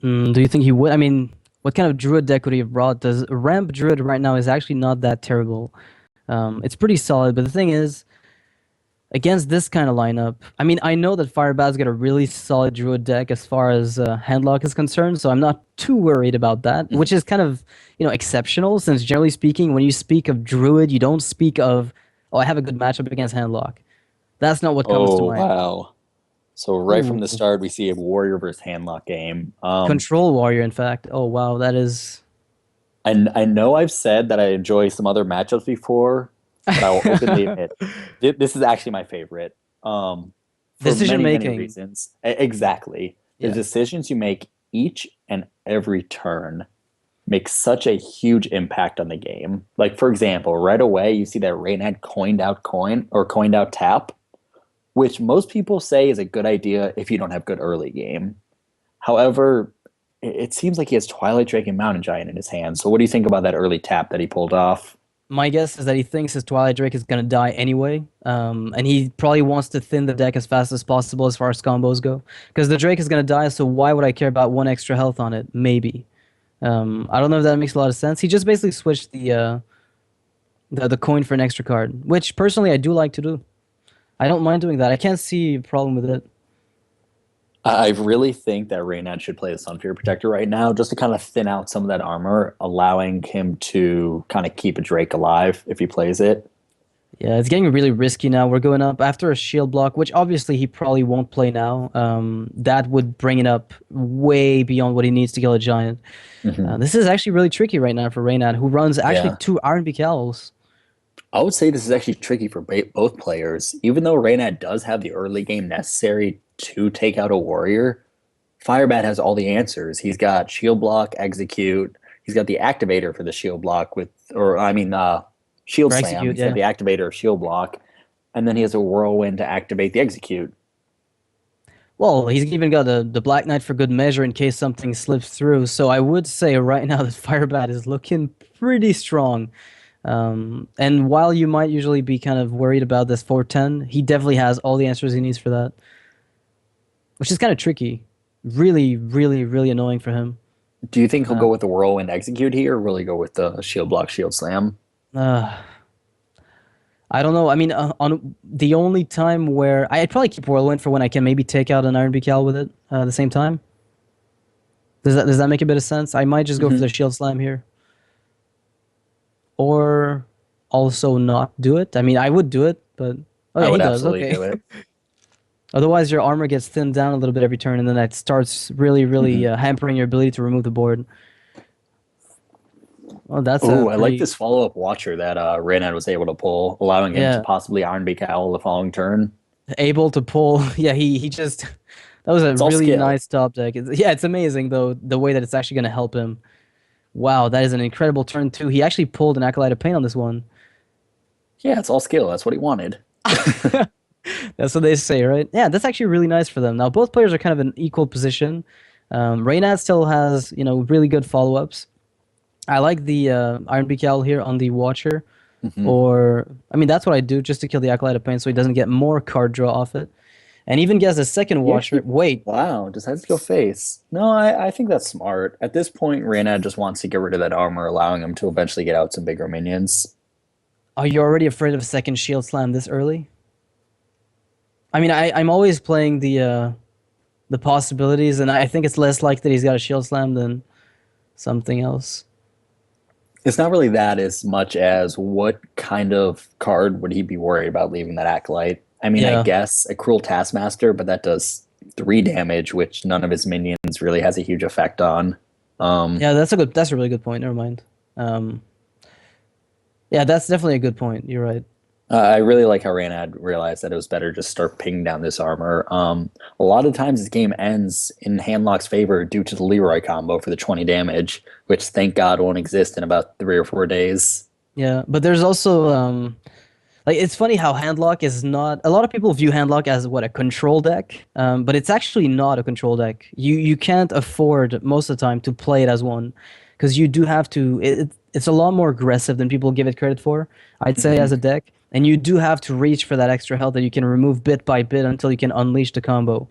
Do you think he would? I mean, what kind of druid deck would he have brought? Does ramp druid right now is actually not that terrible. It's pretty solid, but the thing is, against this kind of lineup, I mean, I know that Firebat's got a really solid druid deck as far as handlock is concerned, so I'm not too worried about that, which is kind of, exceptional, since generally speaking, when you speak of druid, you don't speak of, oh, I have a good matchup against handlock. That's not what comes to Oh, mind. wow. So right from Ooh, the start, we see a warrior versus handlock game. control warrior, in fact. Oh, wow, that is... And I know I've said that I enjoy some other matchups before, but I will openly admit this is actually my favorite. For Decision many, many making. reasons. Exactly. The Yeah. decisions you make each and every turn make such a huge impact on the game. Like, for example, right away, you see that Reynad coined out coin or coined out tap, which most people say is a good idea if you don't have good early game. However, it seems like he has Twilight Drake and Mountain Giant in his hand. So what do you think about that early tap that he pulled off? My guess is that he thinks his Twilight Drake is gonna die anyway, and he probably wants to thin the deck as fast as possible as far as combos go. Because the Drake is gonna die, so why would I care about one extra health on it? Maybe. I don't know if that makes a lot of sense. He just basically switched the coin for an extra card, which personally I do like to do. I don't mind doing that. I can't see a problem with it. I really think that Reynad should play the Sunfear Protector right now just to kind of thin out some of that armor, allowing him to kind of keep a Drake alive if he plays it. Yeah, it's getting really risky now. We're going up after a shield block, which obviously he probably won't play now. That would bring it up way beyond what he needs to kill a giant. Hmm. This is actually really tricky right now for Reynad, who runs actually Yeah. two Iron Beak Owls. I would say this is actually tricky for both players. Even though Reynad does have the early game necessary to take out a warrior, Firebat has all the answers. He's got shield block, execute. He's got the activator for the shield block shield For slam. execute, He's got yeah. the activator of shield block, and then he has a whirlwind to activate the execute. Well, he's even got the Black Knight for good measure in case something slips through. So I would say right now that Firebat is looking pretty strong. And while you might usually be kind of worried about this 410, he definitely has all the answers he needs for that, which is kind of tricky. Really, really, really annoying for him. Do you think he'll Uh, go with the whirlwind execute here, or will he go with the shield block shield slam? uh, I don't know. I mean, on the only time where I'd probably keep Whirlwind for when I can maybe take out an Iron Beak Owl with it at the same time. Does that make a bit of sense? I might just go for Hmm. the Shield Slam here, or also not do it. I mean, I would do it, but oh I yeah, he would does. absolutely Okay. do it. Otherwise, your armor gets thinned down a little bit every turn, and then that starts really, really Hmm. hampering your ability to remove the board. Well, that's a Oh, I like pretty this follow up watcher that Reynad was able to pull, allowing him to yeah possibly Iron Beak Owl the following turn. able to pull. Yeah, he just that was a It's all really skill. nice top deck. Yeah, it's amazing though the way that it's actually going to help him. Wow, that is an incredible turn too. He actually pulled an Acolyte of Pain on this one. Yeah, it's all skill. That's what he wanted. That's what they say, right? Yeah, that's actually really nice for them. Now both players are kind of in equal position. Reynad still has, really good follow-ups. I like the Iron Beak Owl here on the Watcher. Hmm. Or, I mean, that's what I do just to kill the Acolyte of Pain so he doesn't get more card draw off it. And even gets a second He Watcher. actually, Wait, wow, decides to go face. No, I think that's smart. At this point, Reynad just wants to get rid of that armor, allowing him to eventually get out some bigger minions. are you already afraid of a second Shield Slam this early? I mean, I'm always playing the possibilities, and I think it's less likely that he's got a Shield Slam than something else. It's not really that as much as what kind of card would he be worried about leaving that acolyte? I mean, I Yeah. guess a cruel taskmaster, but that does 3 damage, which none of his minions really has a huge effect on. Um, Yeah, that's a really good point. Never mind. Um, yeah, that's definitely a good point. You're right. I really like how Reynad realized that it was better just start pinging down this armor. A lot of times this game ends in Handlock's favor due to the Leroy combo for the 20 damage, which thank God won't exist in about 3 or 4 days. Yeah, but there's also like it's funny how Handlock is not. A lot of people view Handlock as what a control deck, but it's actually not a control deck. You can't afford most of the time to play it as one, because you do have to. It's a lot more aggressive than people give it credit for. I'd say as Hmm. a deck, and you do have to reach for that extra health that you can remove bit by bit until you can unleash the combo.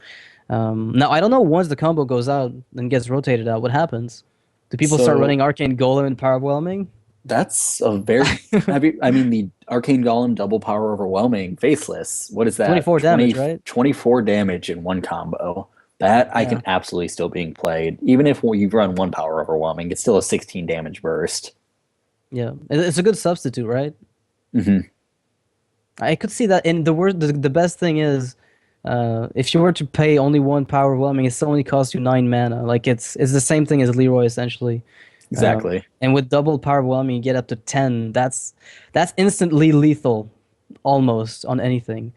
Now I don't know once the combo goes out and gets rotated out, what happens? Do people start So running Arcane Golem and Power Overwhelming? that's a very. I mean, the Arcane Golem double power overwhelming faceless. What is that? 24 damage, right? 24 damage in one combo. That I Yeah. can absolutely still being played. Even if you run one power overwhelming, it's still a 16 damage burst. Yeah. It's a good substitute, right? Hmm. I could see that. And the best thing is, if you were to pay only one power overwhelming, it still only costs you 9 mana. Like it's the same thing as Leroy essentially. Exactly. And with double power overwhelming, you get up to 10. That's instantly lethal, almost on anything.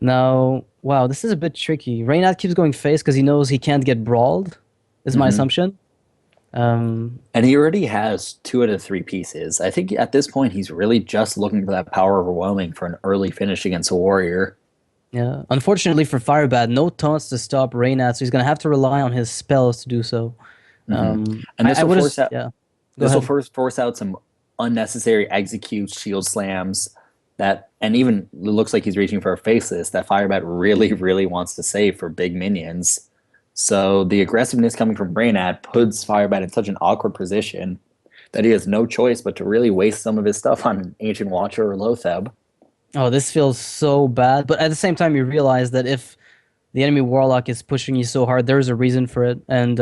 Now, wow, this is a bit tricky. Reynad keeps going face because he knows he can't get brawled. Is my Hmm. assumption. Um, And he already has 2 out of 3 pieces. I think at this point he's really just looking for that power overwhelming for an early finish against a warrior. yeah. Unfortunately for Firebat, no taunts to stop Reynad, so he's gonna have to rely on his spells to do so. Hmm. And I would have, yeah. Go this will ahead. first force out some unnecessary executes, shield slams that, and even it looks like he's reaching for a faceless that Firebat really, really wants to save for big minions. So the aggressiveness coming from Reynad puts Firebat in such an awkward position that he has no choice but to really waste some of his stuff on Ancient Watcher or Lotheb. Oh, this feels so bad. But at the same time, you realize that if the enemy Warlock is pushing you so hard, there's a reason for it. And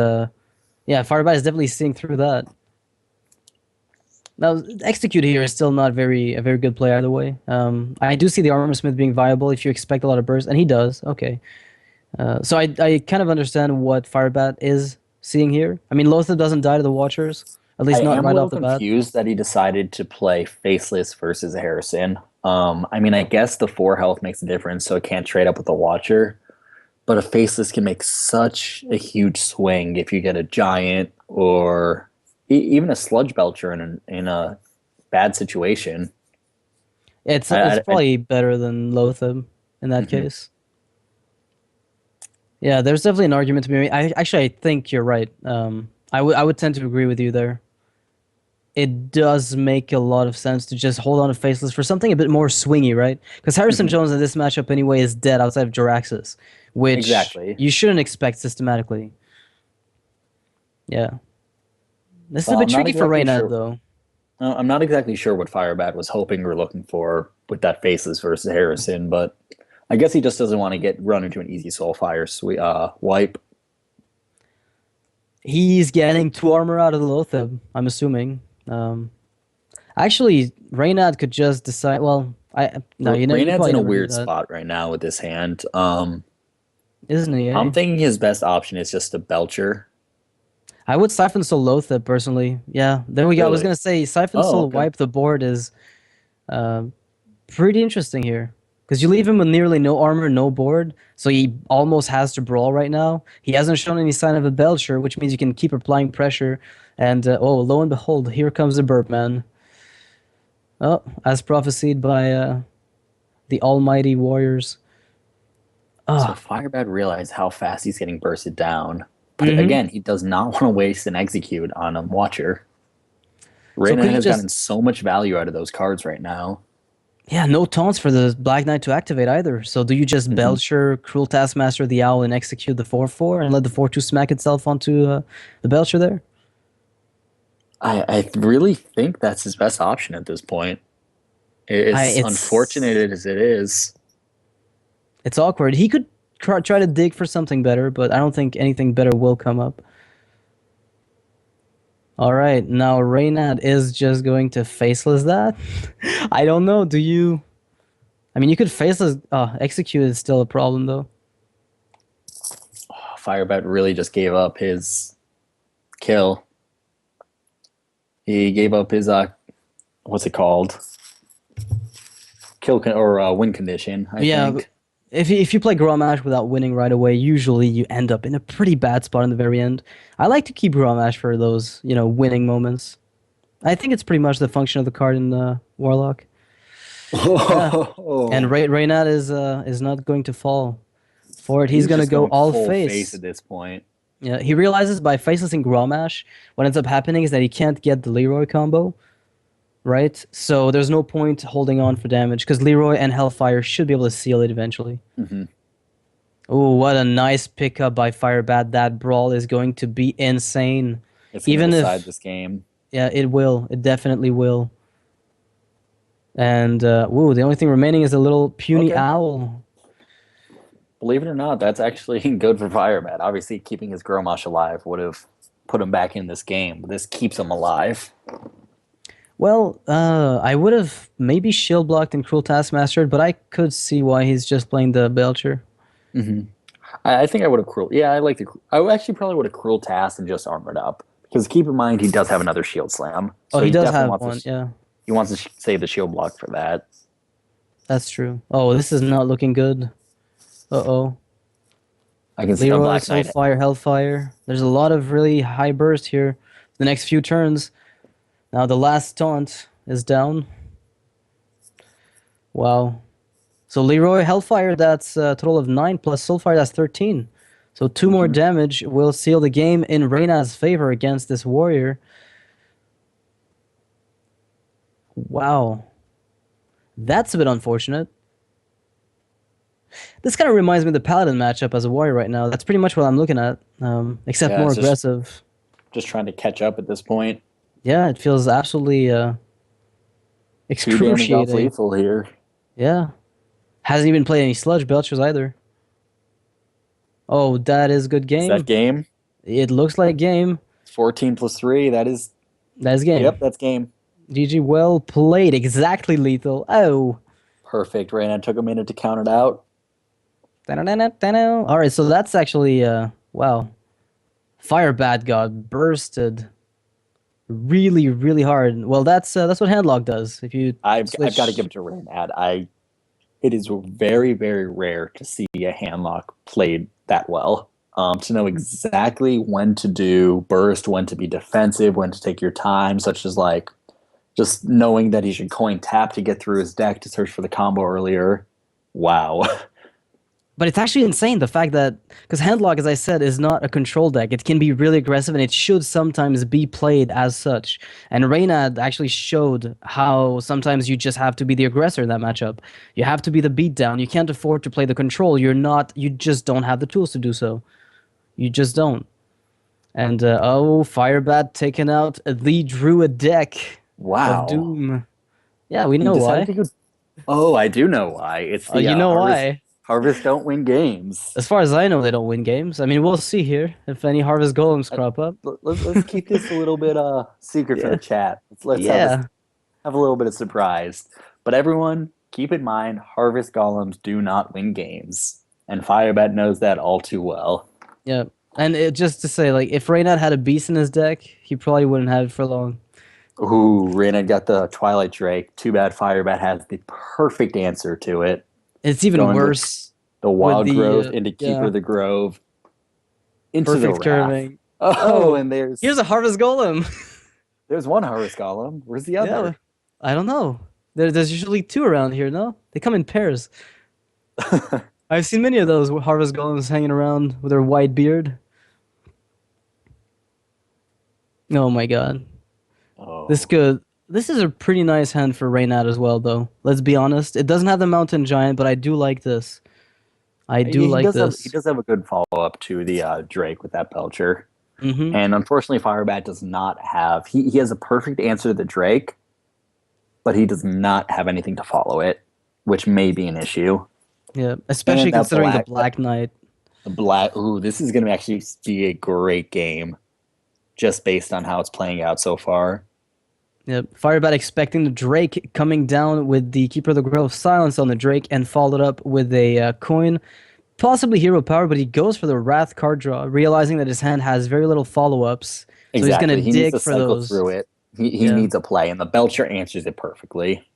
yeah, Firebat is definitely seeing through that. Now, Execute here is still not a very good play either way. I do see the Armor Smith being viable if you expect a lot of burst, and he does. Okay. So I kind of understand what Firebat is seeing here. I mean, Lothar doesn't die to the Watchers, at I least not am a right off little the bat. confused that he decided to play Faceless versus Harrison. I mean, I guess the 4 health makes a difference, so it can't trade up with the Watcher. But a Faceless can make such a huge swing if you get a Giant or even a Sludge Belcher in a bad situation. It's I probably better than Lothar in that Mhm. case. Yeah, there's definitely an argument to be made. I think you're right. I would tend to agree with you there. It does make a lot of sense to just hold on to Faceless for something a bit more swingy, right? Because Harrison Mhm. Jones in this matchup anyway is dead outside of Jiraxis, which Exactly. you shouldn't expect systematically. Yeah. This is a Well, bit tricky for Reynad, though. I'm not exactly sure what Firebat was hoping or looking for with that Faceless versus Harrison, but I guess he just doesn't want to get run into an easy Soulfire wipe. He's getting 2 armor out of the Lotheb, I'm assuming. Actually, Reynad could just decide. Well, I no, you Reynad's probably in a never do weird that, spot right now with this hand. isn't he? I'm Eh? thinking his best option is just a Belcher. I would Siphon Soul Lotheb personally. Yeah, there we go. I was Really? gonna say Siphon Oh, Soul okay. wipe the board is uh, pretty interesting here. Because you leave him with nearly no armor, no board, so he almost has to brawl right now. He hasn't shown any sign of a belcher, which means you can keep applying pressure. And oh, lo and behold, here comes the burp man. Oh, as prophesied by the almighty warriors. So Ah, Firebat realized how fast he's getting bursted down. But mm-hmm. again, he does not want to waste an execute on a Watcher. So Reynad could you has just gotten so much value out of those cards right now. yeah, no taunts for the Black Knight to activate either. So do you just Hmm. Belcher, Cruel Taskmaster the Owl, and execute the 4/4 and let the 4/2 smack itself onto the Belcher there? I really think that's his best option at this point. I As unfortunate as it is. it's awkward. He could try to dig for something better, but I don't think anything better will come up. All right, now Reynad is just going to faceless that. I don't know. Do you? I mean, you could faceless. Execute is still a problem though. Firebat really just gave up his kill. He gave up his what's it called? Or win condition, I Yeah, think. if you play Grommash without winning right away, usually you end up in a pretty bad spot in the very end. I like to keep Grommash for those, winning moments. I think it's pretty much the function of the card in Warlock. Yeah, and Oh, Reynad is not going to fall for it. He's he's gonna just go going all full face face. at this point. Yeah, he realizes by facelessing Grommash, what ends up happening is that he can't get the Leroy combo, right? So there's no point holding on for damage because Leroy and Hellfire should be able to seal it eventually. Hmm. Oh, what a nice pickup by Firebat. That brawl is going to be insane. It's going to Even decide if, this game. yeah, it will. It definitely will. And, woo, the only thing remaining is a little puny Okay. owl. Believe it or not, that's actually good for Firebat. Obviously, keeping his Grommash alive would have put him back in this game, but this keeps him alive. Well, I would have maybe shield blocked and Cruel Taskmastered, but I could see why he's just playing the Belcher. I think I would have cruel. Yeah, I like the. I actually probably would have cruel tasked and just armored up because keep in mind he does have another shield slam, Oh, so he he does definitely have wants one. to. Yeah, He wants to save the shield block for that. that's true. Oh, this is not looking good. Uh-oh. I can see a Leroy, Black Knight. Soulfire, Hellfire. There's a lot of really high burst here. The next few turns. Now the last taunt is down. Wow. So Leroy, Hellfire, that's a total of 9, plus Soulfire, that's 13. So 2 more damage will seal the game in Reynad's favor against this warrior. Wow. That's a bit unfortunate. This kind of reminds me of the Paladin matchup as a warrior right now. That's pretty much what I'm looking at, except Yeah, more it's aggressive. just trying to catch up at this point. Yeah, it feels absolutely 2 damage off excruciating. lethal here. Yeah. Hasn't even played any Sludge Belchers either. Oh, that is good Is that game. game? It looks like game. 14 plus 3. That is. That is game. Yep, that's game. GG, well played. Exactly lethal. Oh. Perfect. Reynad took a minute to count it out. All right, so that's actually wow. Firebat got bursted really, really hard. Well, that's what Handlock does. If you I've switch, got to give it to Reynad. It is very, very rare to see a handlock played that well. To know exactly when to do burst, when to be defensive, when to take your time, such as like just knowing that he should coin tap to get through his deck to search for the combo earlier. Wow. but it's actually insane the fact that because Handlock, as I said, is not a control deck. It can be really aggressive, and it should sometimes be played as such. And Reynad actually showed how sometimes you just have to be the aggressor in that matchup. You have to be the beatdown. You can't afford to play the control. You're not. You just don't have the tools to do so. You just don't. And oh, Firebat taking out the Druid deck of Wow. Doom. Yeah, we He know decided why. to go. Oh, I do know why. It's the You know Harvest. why. Harvest don't win games. As far as I know, they don't win games. I mean, we'll see here if any Harvest Golems crop up. Let's keep this a little bit secret for Yeah. the chat. Let's Yeah. have a little bit of surprise. But everyone, keep in mind, Harvest Golems do not win games, and Firebat knows that all too well. Yeah. And just to say, like, if Reynad had a beast in his deck, he probably wouldn't have it for long. Ooh, Reynad got the Twilight Drake. Too bad Firebat has the perfect answer to it. It's even Going with worse the with Wild the Growth into Keeper yeah, the Grove into the perfect Wrath. curving. Oh, Oh, and here's a Harvest Golem. there's one Harvest Golem. Where's the Yeah, other? I don't know. There's usually 2 around here, no? They come in pairs. I've seen many of those Harvest Golems hanging around with their white beard. Oh my god. Oh. This is a pretty nice hand for Reynad as well, though. Let's be honest. It doesn't have the Mountain Giant, but I do like this. I do like this. He does have a good follow up to the Drake with that Belcher. Mm-hmm. And unfortunately, Firebat does not have. He has a perfect answer to the Drake, but he does not have anything to follow it, which may be an issue. Yeah, especially And that considering the Black Knight. The Black. Ooh, this is going to actually be a great game, just based on how it's playing out so far. Yep. Firebat expecting the Drake coming down with the Keeper of the Grove Silence on the Drake and followed up with a coin. Possibly hero power, but he goes for the Wrath card draw, realizing that his hand has very little follow-ups. Exactly. So he's going to He needs dig to for cycle those. through it. He needs a play, and the Belcher answers it perfectly.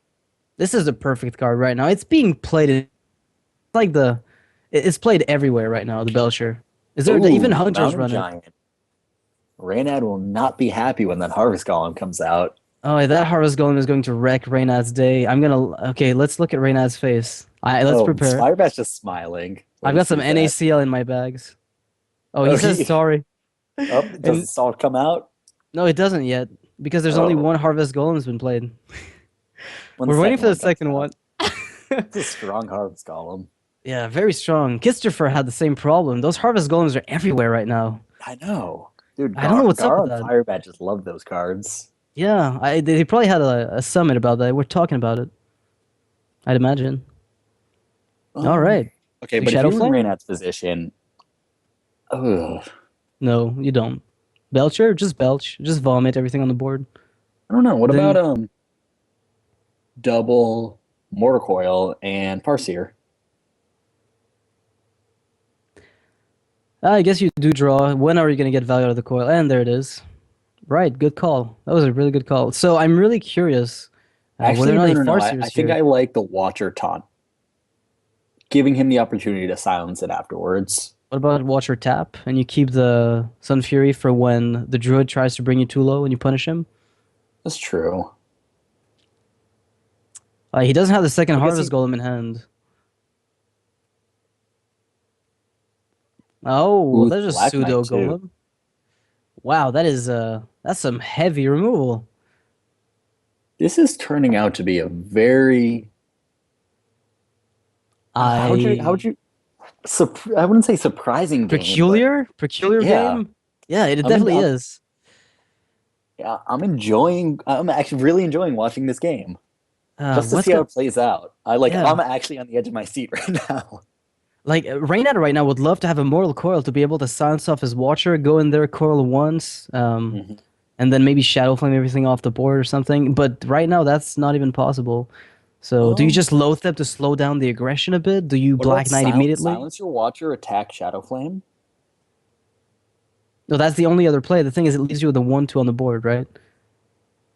This is the perfect card right now. It's being played it's played everywhere right now, the Belcher. Is there even Hunters Mountain run it? Giant. Reynad will not be happy when that Harvest Golem comes out. Oh, that Harvest Golem is going to wreck Reynad's day. Okay, let's look at Reynad's face. Let's prepare. Firebat's just smiling. I've got some NaCl in my bags. Oh, he says sorry. Oh, does the salt come out? No, it doesn't yet, because there's only one Harvest Golem's been played. When We're waiting for the one second comes one. out. It's a strong Harvest Golem. Yeah, very strong. Kisterfer had the same problem. Those Harvest Golems are everywhere right now. I know. Dude, I don't know what's up Gar with and that. Firebat just love those cards. Yeah, they probably had a summit about that. We're talking about it, I'd imagine. All Um, right. okay, You but if Shadow you were in Flame? Reynad's position, ugh, No, you don't. Belcher? Just belch. Just vomit everything on the board. I don't know. What about Then double Mortar Coil and Farseer? I guess you do draw. When are you going to get value out of the coil? And there it is. Right, good call. That was a really good call. So I'm really curious whether or Actually, not no, he no, no. I Farseers think here. I like the Watcher taunt, giving him the opportunity to silence it afterwards. What about Watcher Tap? And you keep the Sun Fury for when the Druid tries to bring you too low and you punish him? That's true. He doesn't have the second I guess Harvest he. Golem in hand. Oh, well, Ooh, there's a Black Knight pseudo too. golem. Wow, that's some heavy removal. This is turning out to be a very. How would I you I wouldn't say surprising game, but peculiar yeah, game. Yeah, it I'm in, definitely I'm, is. yeah, I'm enjoying. I'm actually really enjoying watching this game just to What's see how good? it plays out. I'm Yeah, actually on the edge of my seat right now. like Reynad right now would love to have a Mortal Coil to be able to silence off his Watcher, go in there, coil once, Mhm. and then maybe Shadow Flame everything off the board or something. But right now, that's not even possible. So, do you Um, just Loatheb to slow down the aggression a bit? Do you what about Black Knight immediately? silence your watcher, attack Shadow Flame? No, that's the only other play. The thing is, it leaves you with a 1/2 on the board, right?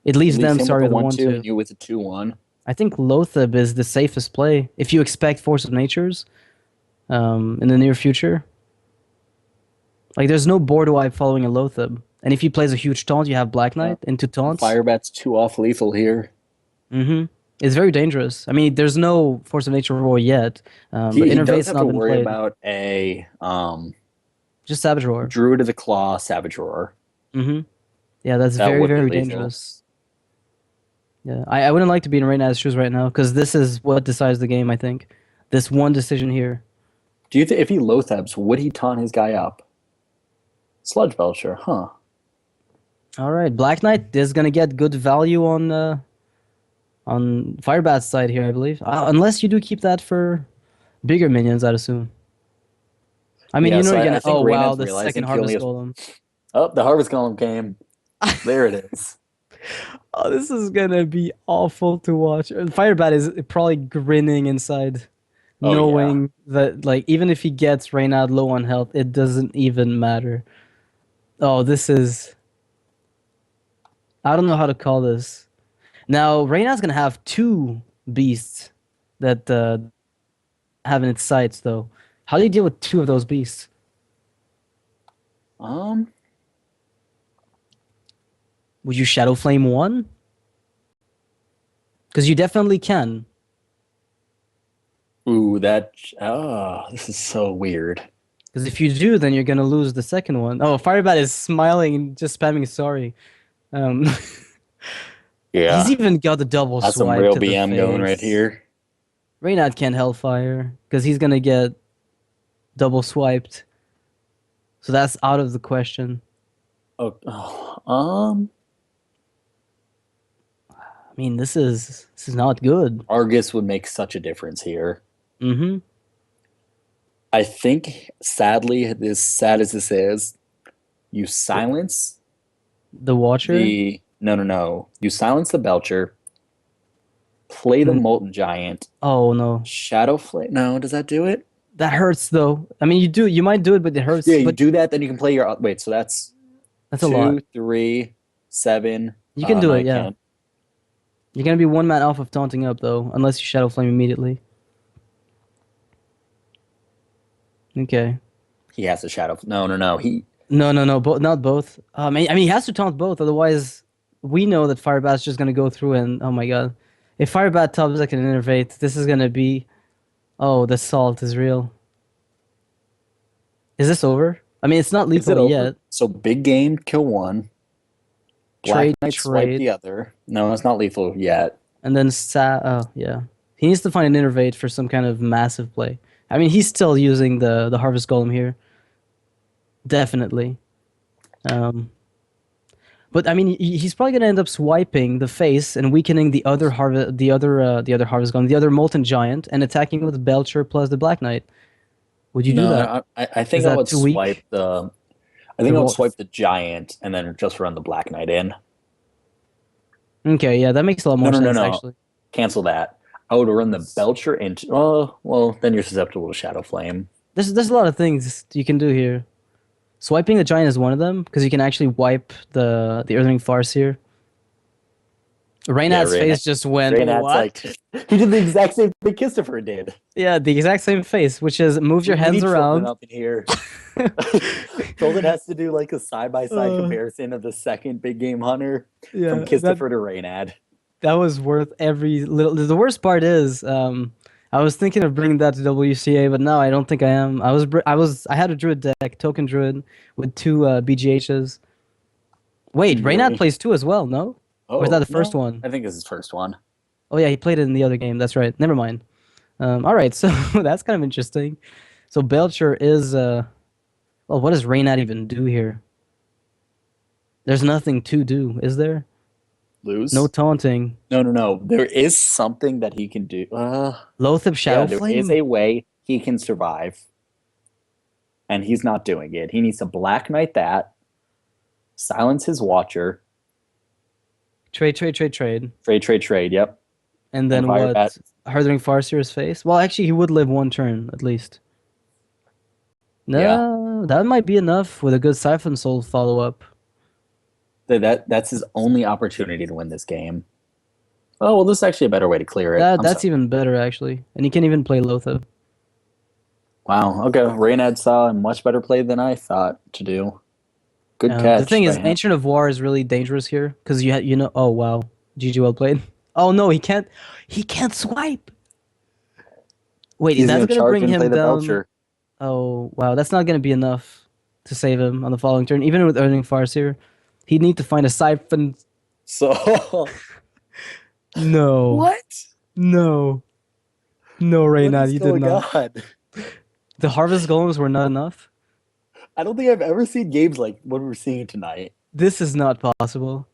It It leaves leaves them, him with sorry, a with a 1/2 1/2. and you with a 2/1. I think Loatheb is the safest play if you expect Force of Natures in the near future. Like, there's no board wipe following a Loatheb. And if he plays a huge taunt, you have Black Yeah, Knight into taunts. Firebat's too off lethal here. Mm-hmm. It's very dangerous. I mean, there's no Force of Nature Roar yet, but He does Innervate's have to not been worry played. about a Just Savage Roar. Druid of the Claw Savage Roar. Mm-hmm. Yeah, that's That very, would be very lethal. dangerous. Yeah, I wouldn't like to be in Reynad's shoes right now because this is what decides the game, I think. This one decision here. Do you think if he Lothebs, would he taunt his guy up? Sludge Belcher, huh? All right, Black Knight is gonna get good value on Firebat's side here, I believe. Unless you do keep that for bigger minions, I'd assume. I mean, Yeah, you know so you're I gonna. think Oh wow, Reynad's the second realizing he only Harvest has. Golem. Oh, the Harvest Golem came. There it is. Oh, this is gonna be awful to watch. Firebat is probably grinning inside, Oh yeah. knowing that like even if he gets Reynad low on health, it doesn't even matter. Oh, this is. I don't know how to call this. Now, Reynad's gonna have two beasts that have in its sights, though. How do you deal with two of those beasts? Um. Would you Shadow Flame one? Because you definitely can. Ooh, that. Oh, this is so weird. Because if you do, then you're gonna lose the second one. Oh, Firebat is smiling and just spamming sorry. Um, he's Yeah, even got the double that's some swipe real to the BM going right face. here. Reynad can't Hellfire because he's gonna get double swiped. So that's out of the question. Oh. I mean, this is not good. Argus would make such a difference here. Mm-hmm. I think, sadly, as sad as this is, you silence The Watcher. the. No, no, no. You silence the Belcher, play the Then Molten Giant, oh no, Shadow Flame. No, does that do it? that hurts though. I mean, you might do it, but it hurts. Yeah, you But do that, then you can play your. Wait, so that's that's a lot. 2, 3, 7. You can do No, it. you Yeah, can't. you're gonna be one man off of taunting up though, unless you Shadow Flame immediately. Okay. He has a Shadow. No, no, no. No, no, no. Not both. I mean, he has to taunt both. Otherwise, we know that Firebat's just gonna go through and oh my god, if Firebat tops like an innervate, this is gonna be. Oh, the salt is real. Is this over? I mean, it's not Is it lethal over? yet. So big game, kill one. Black Trade, Knight swipe trade, the other. No, it's not lethal yet. and then Oh yeah, he needs to find an innervate for some kind of massive play. I mean, he's still using the Harvest Golem here, definitely. Um, but I mean, he's probably gonna end up swiping the face and weakening the other Harvest Golem, the other Molten Giant, and attacking with Belcher plus the Black Knight. Would you do that? No, I Is think I that would too weak? swipe the. I The think I would Vol- swipe the giant and then just run the Black Knight in. Okay, yeah, that makes a lot No, more no, no, sense no. actually. Cancel that. I would run the Belcher into. Oh, well, then you're susceptible to Shadow Flame. There's a lot of things you can do here. Swiping the giant is one of them because you can actually wipe the Earthling Farseer. Yeah, Reynad's face just went Reynad's what? like he did the exact same thing Christopher did. Yeah, the exact same face, which is move your We hands need Tilden around. up in here. Tilden has to do like a side by side Uh, comparison of the second big game hunter from yeah, Christopher to Reynad. that was worth every little. The worst part is, I was thinking of bringing that to WCA, but no, I don't think I am. I had a druid deck, token druid, with two BGHs. Wait, Reynad Really? plays two as well, no? Or is that Oh the first no, one? I think this is first one. Oh yeah, he played it in the other game. That's right. Never mind. All right, so that's kind of interesting. So Belcher is well, what does Reynad even do here? There's nothing to do, is there? No Lose? taunting. No, no, no. There is something that he can do. Loatheb Yeah, Shadow there is Flame. a way he can survive, and he's not doing it. He needs to Black Knight that, silence his Watcher, Trade, trade, trade, trade. trade. Yep, And and then Firebat. what? Hurthering Farseer's face? Well, actually, he would live one turn, at least. Yeah, No, that might be enough with a good Siphon Soul follow-up. that's his only opportunity to win this game. Oh well, this is actually a better way to clear it. I'm That's sorry. even better, actually. And he can even play Loatheb. Wow. Okay, Reynad saw a much better play than I thought to do. Good The thing catch by is, him. Ancient of War is really dangerous here, because you know, oh wow. GG, well played. Oh no, he can't swipe! Wait, He's that's gonna gonna charge bring and play him the down. Belcher. Oh, wow. That's not going to be enough to save him on the following turn. Even with earning Farseer, he'd need to find a siphon. So No. what? No. No, What Reynad, is you did going not. on? The Harvest Golems were not enough. I don't think I've ever seen games like what we're seeing tonight. This is not possible.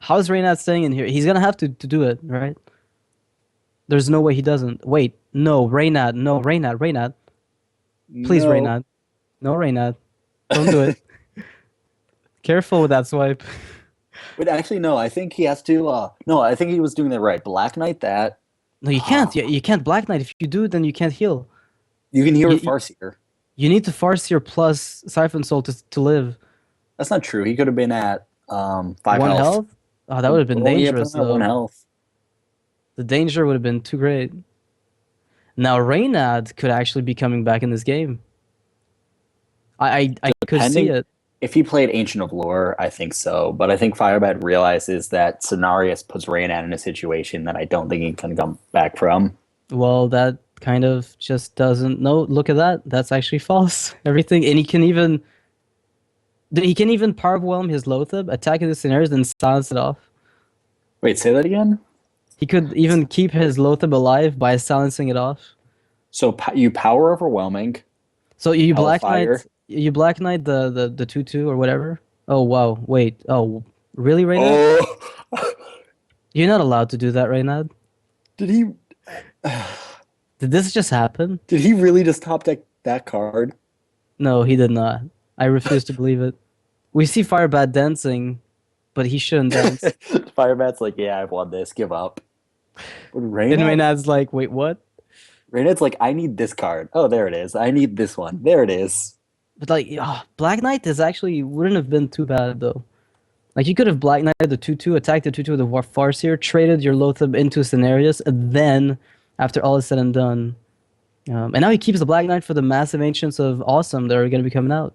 How is Reynad staying in here? He's going to have to do it, right? There's no way he doesn't. Wait. No, Reynad. No, Reynad. Reynad. Please, No. Reynad. No, Reynad. Don't do it. Careful with that swipe. But actually, no. I think he has to. No, I think he was doing that right. Black Knight that. No, you can't. You can't Black Knight. If you do, then you can't heal. You can hear You, with Farseer. You need to Farseer plus Siphon Soul to live. That's not true. He could have been at 5 One health. health? Oh, that would have been Oh, yeah, put dangerous, him at 1 though. health. The danger would have been too great. Now, Reynad could actually be coming back in this game. I could see Depending, it. if he played Ancient of Lore, I think so. But I think Firebat realizes that Cenarius puts Reynad in a situation that I don't think he can come back from. Well, that kind of just doesn't. No, look at that. That's actually false. Everything. And he can even Parabwhelm his Loatheb, attack the scenarios, and silence it off. Wait, say that again? He could even keep his Loatheb alive by silencing it off. So you power overwhelming. So Hellfire. You Black Knight the 2/2 or whatever. Oh wow, wait. Oh, really, Reynad? Oh, You're not allowed to do that, Reynad. did he? Did this just happen? Did he really just top deck that card? No, he did not. I refuse to believe it. We see Firebat dancing, but he shouldn't dance. Firebat's like, yeah, I've won this. Give up. But And Reynad, Reynad's like, wait, what? Reynad's like, I need this card. Oh, there it is. I need this one. There it is. But like, Black Knight is actually wouldn't have been too bad though. Like you could have Black Knighted the 2/2, attacked the 2/2 with the Farseer, traded your Loatheb into Scenarios, and then, after all is said and done, and now he keeps the Black Knight for the massive Ancients of Awesome that are going to be coming out.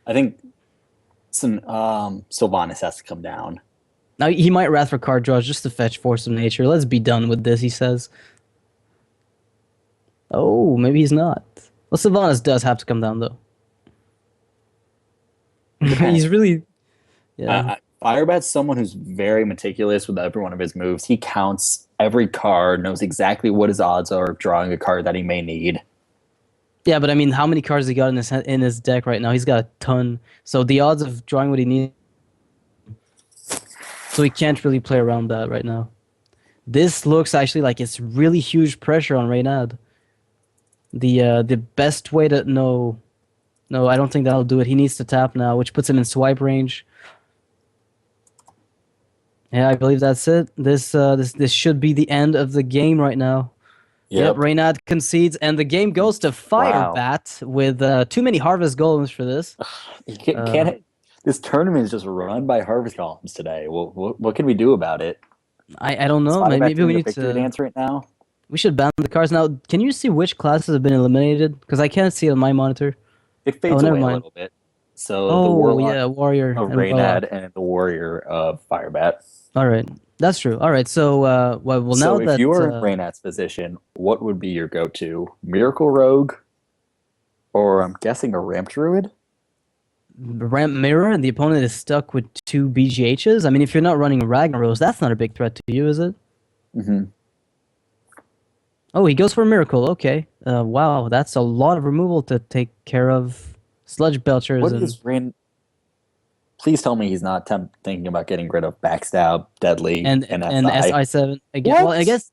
I think some Sylvanas has to come down. Now he might Wrath for card draws just to fetch Force of Nature. Let's be done with this, he says. Oh, maybe he's not. Well, Sylvanas does have to come down though. He's really, yeah. Firebat's someone who's very meticulous with every one of his moves. He counts every card, knows exactly what his odds are of drawing a card that he may need. Yeah, but I mean, how many cards he got in his deck right now? He's got a ton. So the odds of drawing what he needs, so he can't really play around that right now. This looks actually like it's really huge pressure on Reynad. The best way to no, I don't think that'll do it. He needs to tap now, which puts him in swipe range. Yeah, I believe that's it. This should be the end of the game right now. Yep, Yep. Reynad concedes, and the game goes to Wow. Firebat with too many Harvest Golems for this. You can't, Uh, can't this tournament is just run by harvest columns today. What can we do about it? I don't Is know. Firebat Maybe we doing a need victory to. dance right now? We should ban the cards now. Can you see which classes have been eliminated? Because I can't see it on my monitor. It Oh, fades never away a mind. little bit. So the Oh Warlock yeah, Warrior of and Reynad Warlock. and the Warrior of Firebat. All right, that's true. All right, so well now So if that you were in Reynad's position, what would be your go-to? Miracle Rogue, or I'm guessing a Ramp Druid? Ramp Mirror and the opponent is stuck with two BGHs. I mean, if you're not running Ragnaros, that's not a big threat to you, is it? Mm-hmm. Oh, he goes for Miracle. Okay. Wow, that's a lot of removal to take care of. Sludge Belchers What and is Rain? Please tell me he's not thinking about getting rid of Backstab, Deadly, and and SI. SI7 again. Well, I What? guess